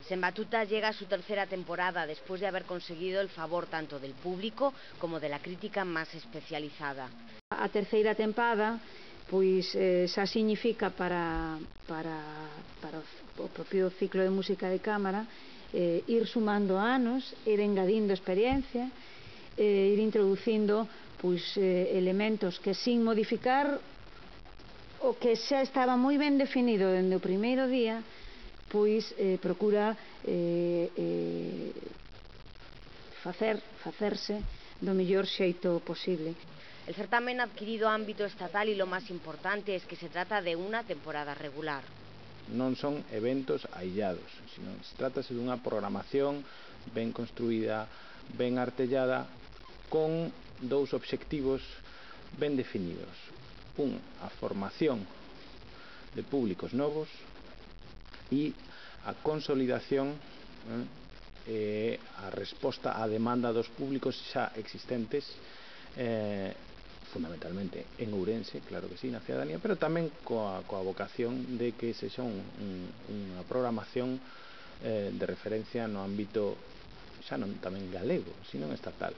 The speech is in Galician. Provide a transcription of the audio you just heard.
Sen Batuta llega a su tercera temporada después de haber conseguido el favor tanto del público como de la crítica más especializada. A terceira tempada pois xa significa para o propio ciclo de música de cámara ir sumando anos, ir engadindo experiencia, ir introducindo pois elementos que sin modificar o que xa estaba moi ben definido dende o primeiro día, pois procura facerse do mellor xeito posible. El certamen ha adquirido ámbito estatal y lo más importante es que se trata de una temporada regular. Non son eventos aillados, sino trátase dunha programación ben construída, ben artellada, con dous obxectivos ben definidos. A formación de públicos novos e a consolidación e a resposta á demanda dos públicos xa existentes, fundamentalmente en Ourense, claro que sí, na cidadanía, pero tamén coa vocación de que sexa unha programación de referencia no ámbito xa non tamén galego, sino estatal.